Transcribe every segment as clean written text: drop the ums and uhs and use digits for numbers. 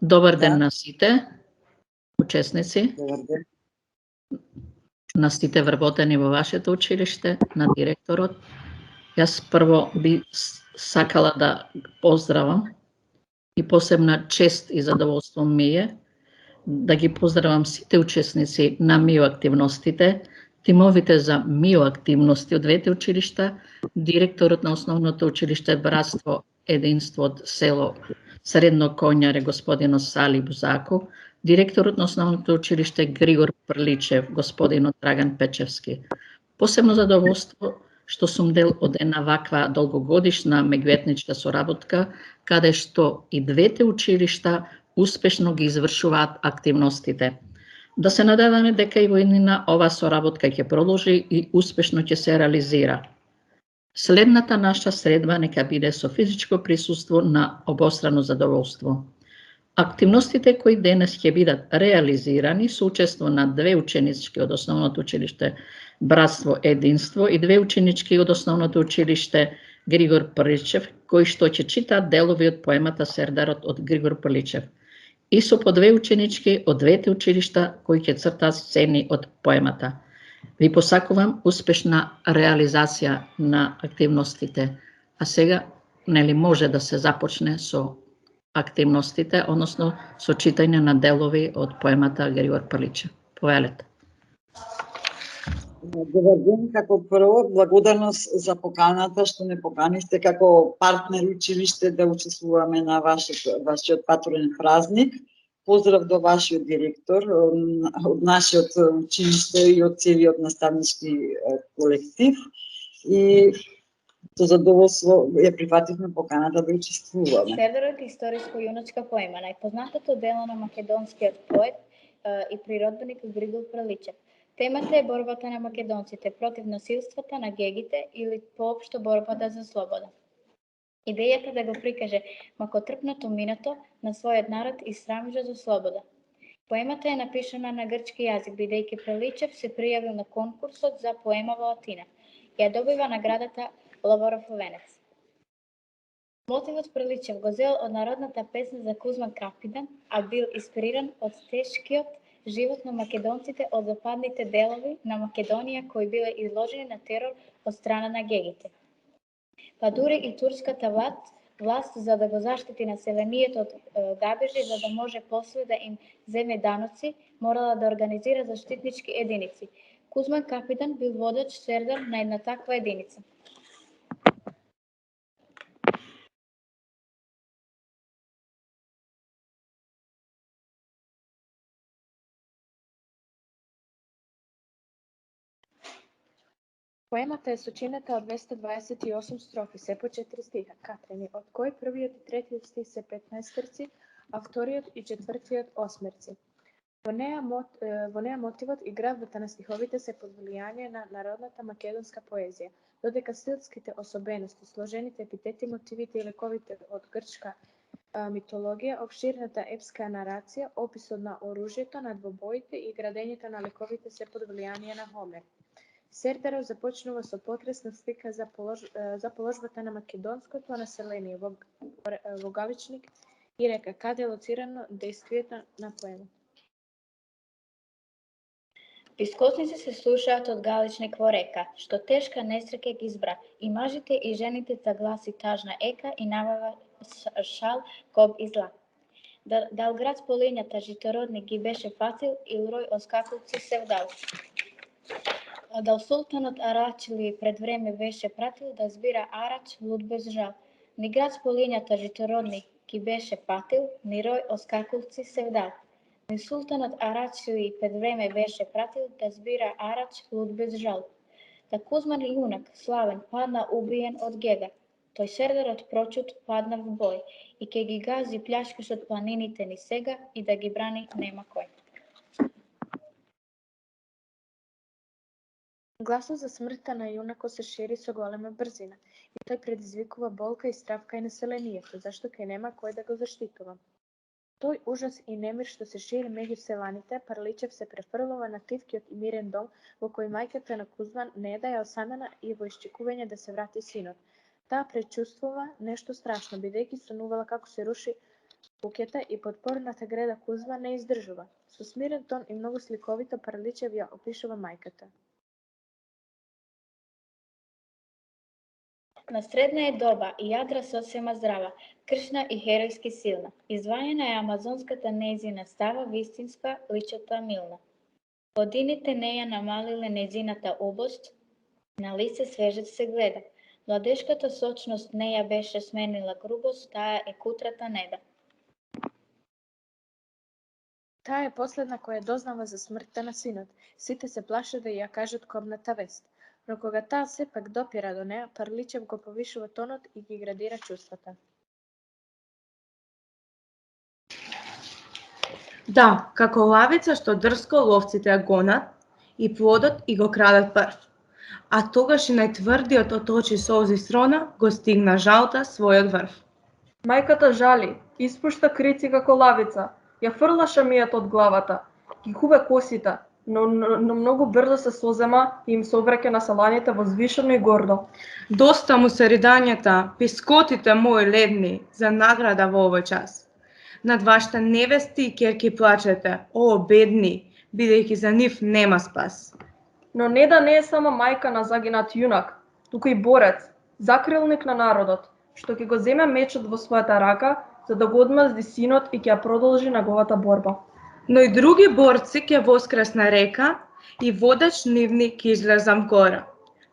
Добар ден на сите учесници, Добар ден. на сите вработени во вашето училиште, на директорот. Јас прво би сакала да поздравам и посебна чест и задоволство ми е да ги поздравам сите учесници на МИО активностите, тимовите за МИО активности од двете училишта, директорот на основното училиште Братство Единство од село Средно Коњаре господинот Сали Бузако, директорот на основното училиште Григор Прличев господинот Драган Печевски. Посебно задоволство што сум дел од една ваква долгогодишна меѓуетничка соработка, каде што и двете училишта успешно ги извршуваат активностите. Да се надеваме дека и во иднина оваа соработка ќе продолжи и успешно ќе се реализира. Следната наша средба нека биде со физичко присуство на обострано задоволство. Активностите кои денес ќе бидат реализирани со учество на две ученички од основното училиште Братство Единство и две ученички од основното училиште Григор Прличев, кои што ќе читаат делови од поемата Сердарот од Григор Прличев. И со по две ученички од двете училишта кои ќе цртаат сцени од поемата. Ви посакувам успешна реализација на активностите. А сега нели може да се започне со активностите, односно со читање на делови од поемата Григор Прличев. Повелете. Добар ден, како прво, благодарност за поканата што не поканихте како партнер училиште да учествуваме на вашиот патронен празник. Поздрав до вашиот директор, од нашиот училиште и од целиот наставнички колектив. И со задоволство ја прифативме поканата да учествуваме. Сердарот е историско-јуначка поема, најпознатото дело на македонскиот поет и природбеник Григор Прличев. Темата е борбата на македонците против насилствата на гегите или поопшто борбата за слобода. Идејата да го прикаже макотрпното минато на својот народ и срамежа за слобода. Поемата е напишана на грчки јазик, бидејќи Прличев се пријавил на конкурсот за поема во Атина. Ја добива наградата Лавров венец. Мотивот Прличев го зел од народната песна за Кузман Капидан, а бил инспириран од тешкиот живот на македонците од западните делови на Македонија кои биле изложени на терор од страна на гегите. Па дури и турската власт за да го заштити населението од габежи, за да може после да им земе даноци, морала да организира заштитнички единици. Кузман Капидан бил водач сердар на една таква единица. Поемата е сочинета од 228 строфи, се по 4 стиха, катрени, од кои првиот и третиот стих се 15-терци, а вториот и четвртиот 8-терци. Во неа мотивот и градбата на стиховите се под влијание на народната македонска поезија, додека стилските особености, сложените епитети, мотивите и лековите од грчка митологија, обширната епска нарација, описот на оружјето, на двобоите и градењето на лековите се под влијание на Хомер. Сердарот започнува со потресна слика за положбата на македонското население во Галичник и река, каде е лоцирано дејствието на поемот. Вискосници се слушаат од Галичник во река, што тешка несреќа ги избра, и мажите и жените загласи тажна ека и набава шал коб изла. Дал град с полињата житородни ги беше фатил и рој оскакулци се вдал. Дал султанот Арачли пред време беше пратил да збира арач луд без жал. Ни град с полињата житородни ги беше фатил, ни рој оскакулци се вдал. Ни султанот Арачли пред време беше пратил да збира арач луд без жал. Та Кузман јунак, славен, падна убиен од гега. Тој сердарот прочут падна в бој и ке ги гази пљашкашот планините ни сега и да ги брани нема кој. Гласот за смртта на јунакот се шири со голема брзина и тој предизвикува болка и страв кај населението, зашто кај нема кој да го заштитува. Тој ужас и немир што се шири меѓу селаните, Прличев се префрлува на тивкиот и мирен дом во кој мајката на Кузман не да ја осамена и во исчекување да се врати синот. Таа пречувствува нешто страшно, бидејќи сонувала како се руши куќата и подпорната греда Кузман не издржува. Со смирен тон и многу сликовито Прличев ја опишува мајката. На средна е доба и јадра сосема здрава, кршна и херојски силна. Извајена е амазонската нејзина става вистинска, личата милна. Годините не ја намалиле нејзината убост, на лице свежец се гледа. Младешката сочност не ја беше сменила грубост, таа е кутрата неда. Таа е последна која дознава за смртта на синот. Сите се плаше да ја кажат кобната вест. Но кога таа сепак допира до неа, Прличев го повишува тонот и ги градира чувствата. Да, како лавица што дрско ловците ја гонат и плодот и го крадат прв. А тогаш и најтврдиот од очи солзи срона го стигна жалта својот врв. Мајката жали, испушта крици како лавица, ја фрла шамијата од главата, ги хуве косите, но многу брзо се созема и им се обраќа на саланите возвишено и гордо. Доста му се ридањата, пискотите мои ледни, за награда во овој час. Над вашите невести и ќерки плачете, о, бедни, бидејќи за нив нема спас. Но Неда не е само мајка на загинат јунак, туку и борец, закрилник на народот, што ќе го земе мечот во својата рака, за да го одмазди синот и ќе ја продолжи неговата борба. Но и други борци ќе воскресна река и водач нивни ќе излезам гора.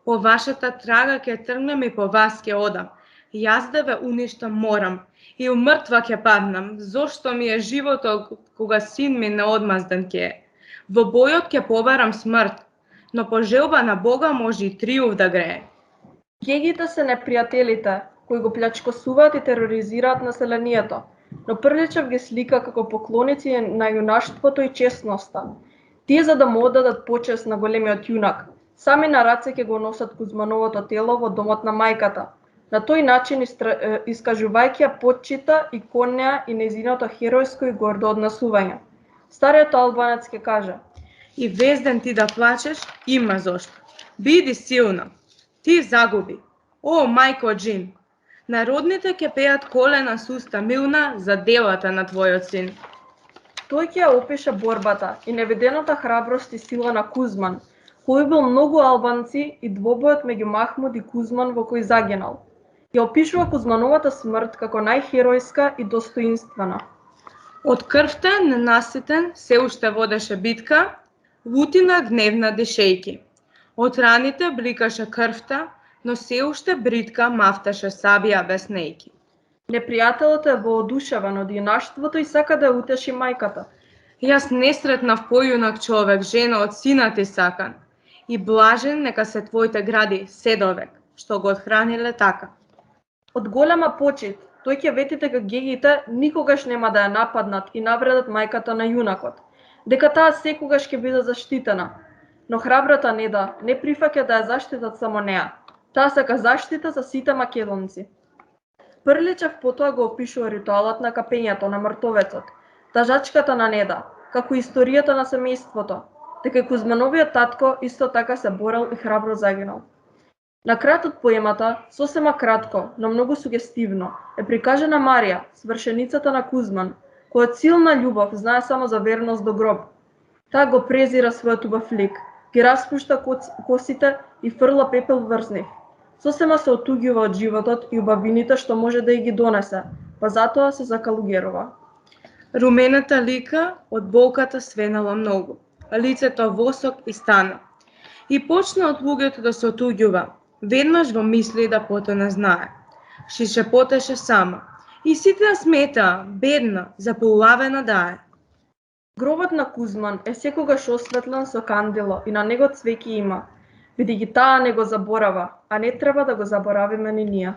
По вашата трага ќе тргнем и по вас ќе одам. Јас да ве уништам морам и умртва ќе паднам, зошто ми е животот кога син ми неодмазден ќе е. Во бојот ќе побарам смрт, но по желба на Бога може и триумф да грее. Гегите се непријателите, кои го плячкосуваат и тероризираат населението, но Прличев ги слика како поклоници на јунаштвото и честноста. Тие за да му оддадат почест на големиот јунак, сами на раце ќе го носат Кузмановото тело во домот на мајката, на тој начин искажувајќи ја почита и кон неа и нејзиното херојско и гордо однесување. Стариот албанец ќе каже: И везден ти да плачеш, има зошто. Биди силна. Ти загуби. О, мајко Джин. Народните ќе пеат колена с уста милна за делата на твојот син. Тој ќе ја опише борбата и невидената храброст и сила на Кузман, кој бил многу албанци и двобојот меѓу Махмуд и Кузман во кој загинал. Ја опишува Кузмановата смрт како најхеројска и достоинствена. Од крвта ненаситен се уште водеше битка, лутина гневна дишејки. Од раните бликаше крвта, но се уште бритка мафташе сабија без нејки. Непријателот е воодушевен од јунаштвото и сака да ја утеши мајката. Јас не сретнав појунак човек, жена од синат ти сакан. И блажен нека се твоите гради седовек, што го одхраниле така. Од голема почит, тој ќе вети дека гегите никогаш нема да ја нападнат и навредат мајката на јунакот, дека таа секогаш ќе биде заштитена. Но храбрата Неда не прифаќа да ја заштитат само неа. Таа сака заштита за сите македонци. Прличев потоа го опишува ритуалот на капењето на мртовецот, тажачката на Неда, како историјата на семејството, дека Кузмановиот татко исто така се борел и храбро загинал. На крајот од поемата, сосема кратко, но многу сугестивно, е прикажана Марија, свршеницата на Кузман, која од силна љубов знае само за верност до гроб. Таа го презира својот убав лик, ги распушта косите и фрла пепел врз нив. Сосема се отуѓува од животот и убавините што може да ја ги донесе, па затоа се закалугерува. Румената лика од болката свенала многу, лицето восок и стана. И почна од луѓето да се отуѓува, веднаш во мисли да потоне знае. Шишепотеше сама. И сите ја смета, бедна, заполавена да е. Гробот на Кузман е секогаш осветлен со кандело и на него цвеќе има, бидејќи таа не го заборава, а не треба да го заборавиме ни ние.